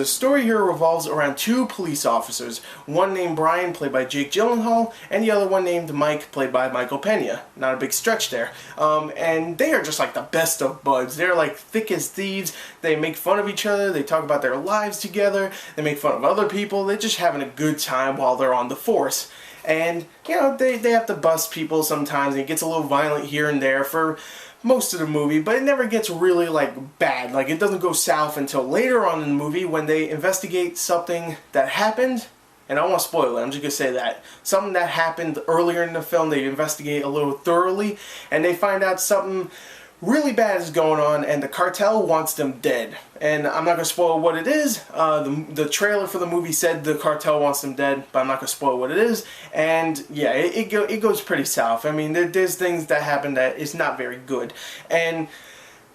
story here revolves around two police officers, one named Brian, played by Jake Gyllenhaal, and the other one named Mike, played by Michael Pena. Not a big stretch there. And they are just like the best of buds. They're like thick as thieves. They make fun of each other. They talk about their lives together. They make fun of other people. They're just having a good time while they're on the force. And, you know, they have to bust people sometimes, and it gets a little violent here and there for most of the movie, but it never gets really, like, bad. Like, it doesn't go south until later on in the movie when they investigate something that happened, and I don't want to spoil it, I'm just going to say that. Something that happened earlier in the film, they investigate a little thoroughly, and they find out something really bad is going on, and the cartel wants them dead. And I'm not going to spoil what it is. The trailer for the movie said the cartel wants them dead, but I'm not going to spoil what it is. And yeah, it goes pretty south. I mean, there's things that happen that is not very good. And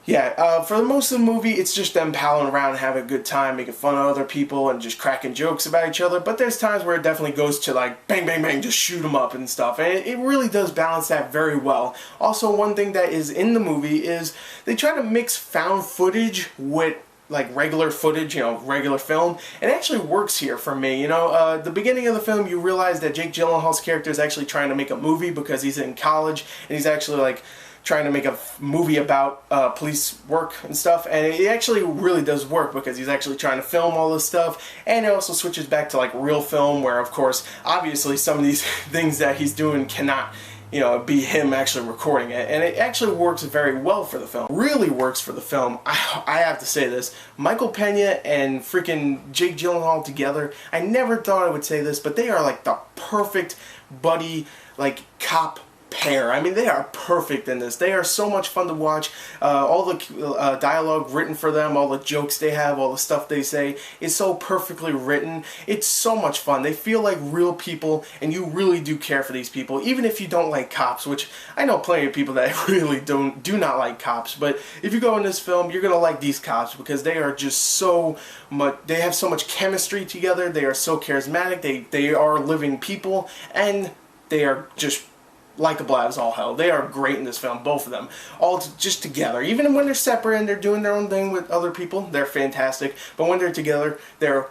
yeah, for most of the movie, it's just them palling around and having a good time, making fun of other people and just cracking jokes about each other. But there's times where it definitely goes to like bang, bang, bang, just shoot them up and stuff. And it really does balance that very well. Also, one thing that is in the movie is they try to mix found footage with like regular footage, you know, regular film, and it actually works here for me. You know, the beginning of the film, you realize that Jake Gyllenhaal's character is actually trying to make a movie because he's in college, and he's actually like trying to make a movie about police work and stuff, and it actually really does work because he's actually trying to film all this stuff, and it also switches back to like real film where, of course, obviously some of these things that he's doing cannot, you know, be him actually recording it, and it actually works very well for the film. Really works for the film. I have to say this. Michael Pena and freaking Jake Gyllenhaal together, I never thought I would say this, but they are like the perfect buddy, like, cop pair. I mean, they are perfect in this. They are so much fun to watch. All the dialogue written for them, all the jokes they have, all the stuff they say is so perfectly written. It's so much fun. They feel like real people, and you really do care for these people, even if you don't like cops, which I know plenty of people that really do not like cops. But if you go in this film, you're gonna like these cops because they are just so much. They have so much chemistry together. They are so charismatic. They are living people, and they are just likable as all hell. They are great in this film, both of them, all just together. Even when they're separate and they're doing their own thing with other people, they're fantastic. But when they're together, they're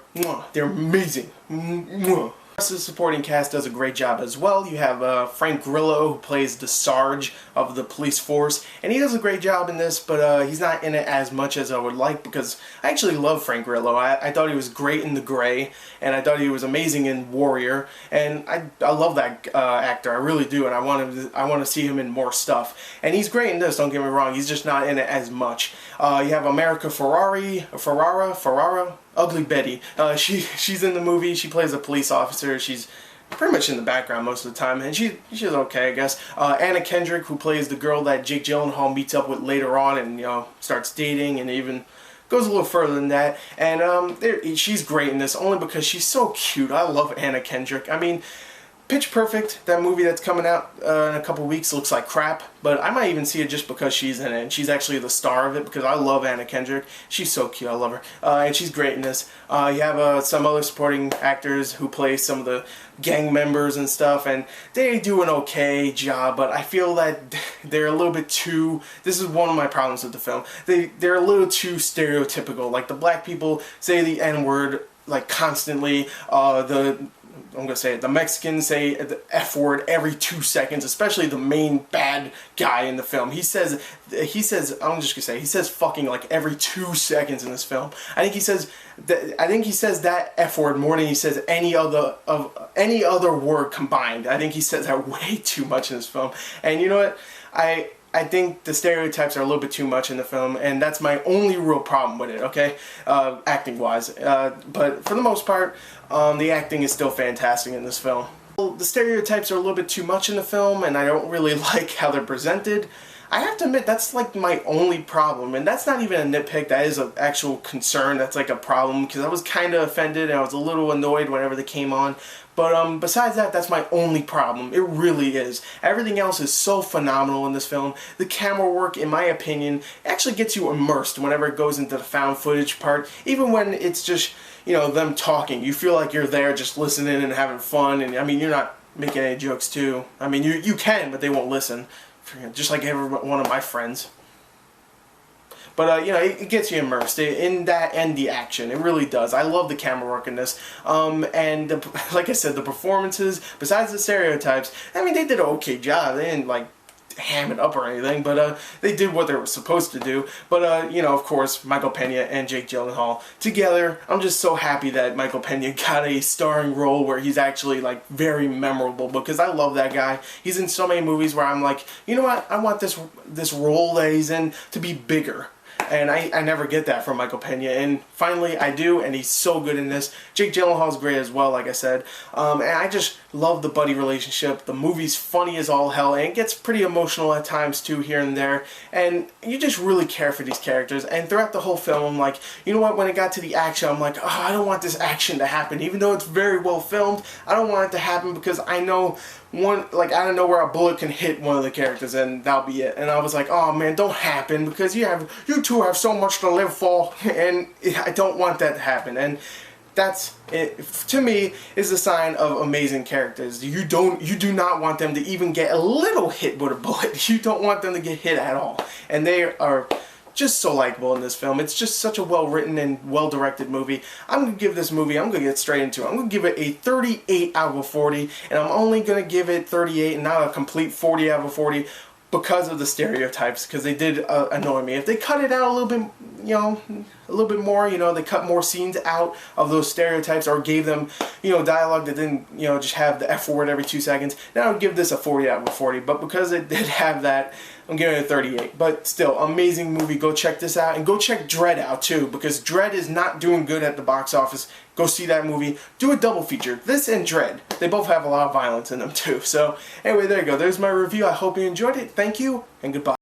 amazing. The rest of the supporting cast does a great job as well. You have Frank Grillo, who plays the Sarge of the police force, and he does a great job in this, but he's not in it as much as I would like, because I actually love Frank Grillo. I thought he was great in The Grey, and I thought he was amazing in Warrior, and I love that actor, I really do, and I want to see him in more stuff. And he's great in this, don't get me wrong, he's just not in it as much. You have America Ferrara, Ugly Betty. She's in the movie. She plays a police officer. She's pretty much in the background most of the time, and she's okay, I guess. Anna Kendrick, who plays the girl that Jake Gyllenhaal meets up with later on, and you know, starts dating, and even goes a little further than that. And she's great in this only because she's so cute. I love Anna Kendrick. I mean, Pitch Perfect, that movie that's coming out in a couple weeks, looks like crap, but I might even see it just because she's in it, and she's actually the star of it, because I love Anna Kendrick. She's so cute, I love her, and she's great in this. You have some other supporting actors who play some of the gang members and stuff, and they do an okay job, but I feel that they're a little bit too, this is one of my problems with the film, they're a little too stereotypical. Like, the black people say the N-word, like, constantly. I'm gonna say it, the Mexicans say the F word every 2 seconds, especially the main bad guy in the film. He says he says fucking like every 2 seconds in this film. I think he says that F word more than he says any other word combined. I think he says that way too much in this film. And you know what? I think the stereotypes are a little bit too much in the film, and that's my only real problem with it, okay? Acting-wise. But for the most part, the acting is still fantastic in this film. The stereotypes are a little bit too much in the film, and I don't really like how they're presented. I have to admit, that's like my only problem, and that's not even a nitpick, that is an actual concern, that's like a problem, because I was kind of offended, and I was a little annoyed whenever they came on. But besides that, that's my only problem. It really is. Everything else is so phenomenal in this film. The camera work, in my opinion, actually gets you immersed whenever it goes into the found footage part. Even when it's just, you know, them talking. You feel like you're there just listening and having fun. And I mean, you're not making any jokes too. I mean, you can, but they won't listen. Just like every one of my friends. But you know, it gets you immersed in that and the action. It really does. I love the camera work in this. Like I said, the performances, besides the stereotypes, I mean, they did an okay job. They didn't like ham it up or anything, but they did what they were supposed to do. But you know, of course, Michael Pena and Jake Gyllenhaal together, I'm just so happy that Michael Pena got a starring role where he's actually like very memorable, because I love that guy. He's in so many movies where I'm like, you know what, I want this role that he's in to be bigger. And I never get that from Michael Pena, and finally I do, and he's so good in this. Jake Gyllenhaal's great as well, like I said, and I just love the buddy relationship. The movie's funny as all hell, and it gets pretty emotional at times too, here and there, and you just really care for these characters. And throughout the whole film, I'm like, you know what, when it got to the action, I'm like, oh, I don't want this action to happen, even though it's very well filmed. I don't want it to happen because I know like out of nowhere a bullet can hit one of the characters and that'll be it. And I was like, oh man, don't happen, because you two have so much to live for, and I don't want that to happen. And that's it, to me, is a sign of amazing characters. You do not want them to even get a little hit with a bullet. You don't want them to get hit at all. And they are just so likable in this film. It's just such a well-written and well-directed movie. I'm going to give this movie, I'm going to get straight into it. I'm going to give it a 38 out of 40, and I'm only going to give it 38 and not a complete 40 out of 40 because of the stereotypes, because they did annoy me. If they cut it out a little bit, you know, a little bit more, you know, they cut more scenes out of those stereotypes, or gave them, you know, dialogue that didn't, you know, just have the F word every 2 seconds, then I would give this a 40 out of 40. But because it did have that, I'm giving it a 38. But still, amazing movie. Go check this out, and go check Dredd out too, because Dredd is not doing good at the box office. Go see that movie. Do a double feature. This and Dredd. They both have a lot of violence in them too. So anyway, there you go. There's my review. I hope you enjoyed it. Thank you, and goodbye.